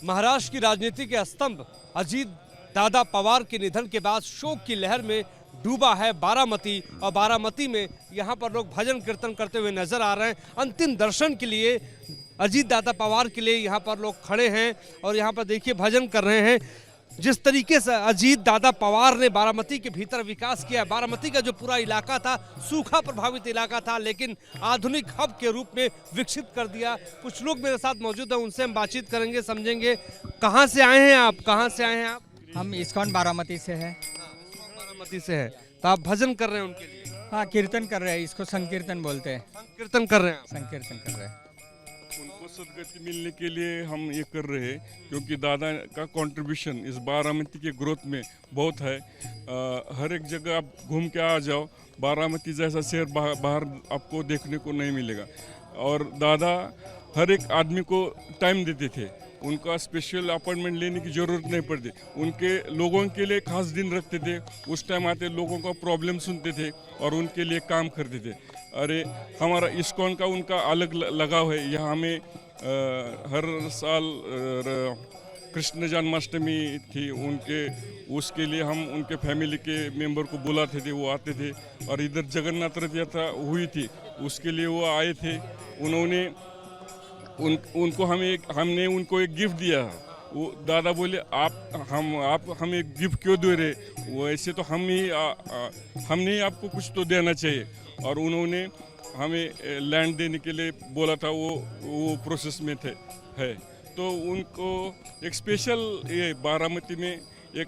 महाराष्ट्र की राजनीति के स्तंभ अजीत दादा पवार के निधन के बाद शोक की लहर में डूबा है बारामती। और बारामती में यहाँ पर लोग भजन कीर्तन करते हुए नजर आ रहे हैं। अंतिम दर्शन के लिए अजीत दादा पवार के लिए यहाँ पर लोग खड़े हैं और यहाँ पर देखिए भजन कर रहे हैं। जिस तरीके से अजीत दादा पवार ने बारामती के भीतर विकास किया, बारामती का जो पूरा इलाका था सूखा प्रभावित इलाका था, लेकिन आधुनिक हब के रूप में विकसित कर दिया। कुछ लोग मेरे साथ मौजूद हैं, उनसे हम बातचीत करेंगे, समझेंगे। कहाँ से आए हैं आप? कहाँ से आए हैं आप? हम इस्कॉन बारामती से हैं। बारामती से है तो आप भजन कर रहे हैं उनके लिए? हाँ, कीर्तन कर रहे हैं, इसको संकीर्तन बोलते हैं। संकीर्तन कर रहे हैं? संकीर्तन कर रहे हैं। उनको सदगति मिलने के लिए हम ये कर रहे हैं, क्योंकि दादा का कंट्रीब्यूशन इस बारामती के ग्रोथ में बहुत है। हर एक जगह आप घूम के आ जाओ, बारामती जैसा शहर बाहर आपको देखने को नहीं मिलेगा। और दादा हर एक आदमी को टाइम देते थे, उनका स्पेशल अपॉइंटमेंट लेने की ज़रूरत नहीं पड़ती। उनके लोगों के लिए खास दिन रखते थे, उस टाइम आते लोगों का प्रॉब्लम सुनते थे और उनके लिए काम करते थे। अरे हमारा इस्कॉन का उनका अलग लगाव है। यहाँ हमें हर साल कृष्ण जन्माष्टमी थी उनके, उसके लिए हम उनके फैमिली के मेंबर को बुलाते थे, वो आते थे। और इधर जगन्नाथ रथ यात्रा हुई थी, उसके लिए वो आए थे। उन्होंने उनको हमने उनको एक गिफ्ट दिया। वो दादा बोले आप हमें गिफ्ट क्यों दे रहे? वैसे तो हमने आपको कुछ तो देना चाहिए। और उन्होंने हमें लैंड देने के लिए बोला था, वो प्रोसेस में है। तो उनको एक स्पेशल ये बारामती में एक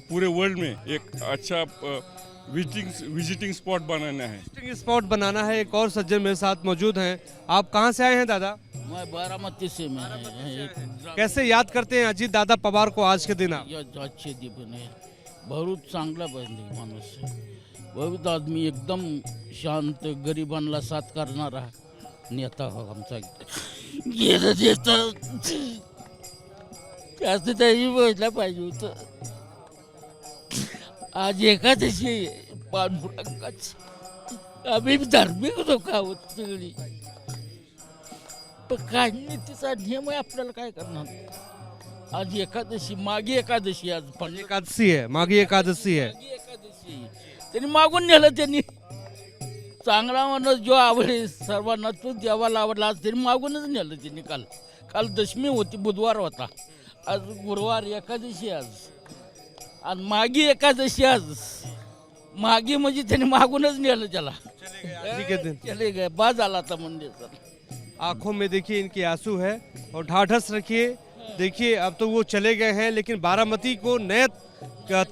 पूरे वर्ल्ड में एक अच्छा विजिटिंग स्पॉट बनाना है। विजिटिंग स्पॉट बनाना है। एक और सज्जन मेरे साथ मौजूद हैं। आप कहाँ से आए हैं दादा? मैं बारामती से मैं कैसे याद करते हैं अजीत दादा पवार को आज के दिन आप? अच्छे दिन है, बहुत चांगला बंदी माणूस आहे, बहुत आदमी, एकदम शांत, गरिबांना साथ करणारा नेता हो आमचा। गेलं देतं त्याचं त्याही बसला पाहिजे होतं। आज एकादशी पांडुरंगाची, आम्ही धार्मिक लोक आहोत सगळी, पण काय नीतीचा नियम आहे, आपल्याला काय करणार। आज एकादशी, मागी एकादशी, आज एकादशी है, माघी एकादशी है। मागी एकादशी त्यांनी मागून नेलं। त्यांनी चांगला माणूस जो आवडे सर्वांना तो देवाला आवडला, आज त्यांनी मागूनच नेलं। त्यांनी काल दशमी होती, बुधवार होता, आज गुरुवार, एकादशी आज, आणि मागी एकादशी आज। मागी म्हणजे त्यांनी मागूनच नेलं त्याला, चले गए, बाद आला था मंदिर सर। आंखों में देखिए इनके आंसू है और ढाढ़स रखिए। देखिए अब तो वो चले गए हैं, लेकिन बारामती को नए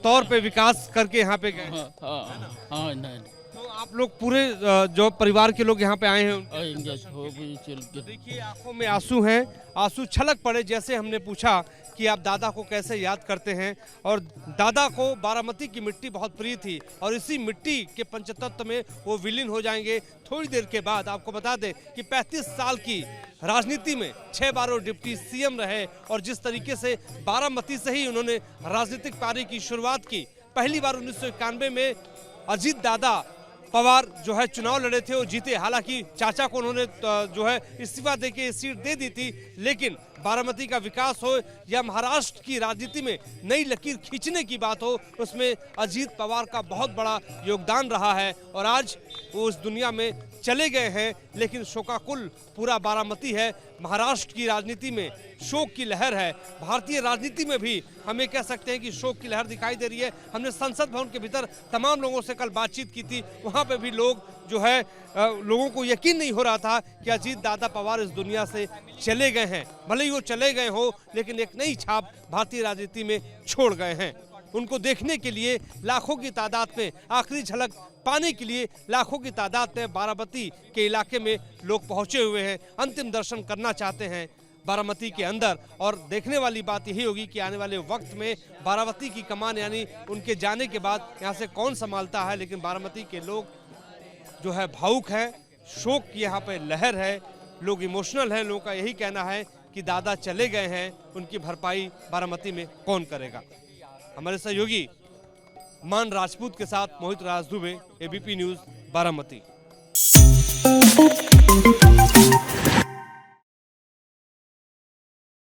तौर पे विकास करके यहाँ पे गए। हाँ, नहीं तो आप लोग पूरे जो परिवार के लोग यहाँ पे आए हैं, देखिए देखिए आंखों में आंसू हैं, आंसू छलक पड़े। जैसे हमने पूछा कि आप दादा को कैसे याद करते हैं, और दादा को बारामती की मिट्टी बहुत प्रिय थी और इसी मिट्टी के पंचतत्व में वो विलीन हो जाएंगे थोड़ी देर के बाद। आपको बता दें कि 35 साल की राजनीति में 6 बार वो डिप्टी सीएम रहे और जिस तरीके से बारामती से ही उन्होंने राजनीतिक पारी की शुरुआत की। पहली बार 1991 में अजीत दादा पवार जो है चुनाव लड़े थे, वो जीते। हालांकि चाचा को उन्होंने जो है इस्तीफा देके सीट दे दी थी, लेकिन बारामती का विकास हो या महाराष्ट्र की राजनीति में नई लकीर खींचने की बात हो, उसमें अजीत पवार का बहुत बड़ा योगदान रहा है। और आज वो उस दुनिया में चले गए हैं, लेकिन शोकाकुल पूरा बारामती है। महाराष्ट्र की राजनीति में शोक की लहर है, भारतीय राजनीति में भी हमें कह सकते हैं कि शोक की लहर दिखाई दे रही है। हमने संसद भवन के भीतर तमाम लोगों से कल बातचीत की थी, वहाँ पे भी लोग जो है लोगों को यकीन नहीं हो रहा था कि अजीत दादा पवार इस दुनिया से चले गए हैं। भले ही वो चले गए हो, लेकिन एक नई छाप भारतीय राजनीति में छोड़ गए हैं। उनको देखने के लिए लाखों की तादाद में, आखिरी झलक पाने के लिए लाखों की तादाद में बारामती के इलाके में लोग पहुंचे हुए हैं, अंतिम दर्शन करना चाहते हैं बारामती के अंदर। और देखने वाली बात यही होगी कि आने वाले वक्त में बारामती की कमान यानी उनके जाने के बाद यहाँ से कौन संभालता है। लेकिन बारामती के लोग जो है भावुक हैं, शोक की यहाँ पे लहर है, लोग इमोशनल हैं। लोगों का यही कहना है कि दादा चले गए हैं, उनकी भरपाई बारामती में कौन करेगा। हमारे सहयोगी मान राजपूत के साथ मोहित राज दुबे, एबीपी न्यूज़, बारामती।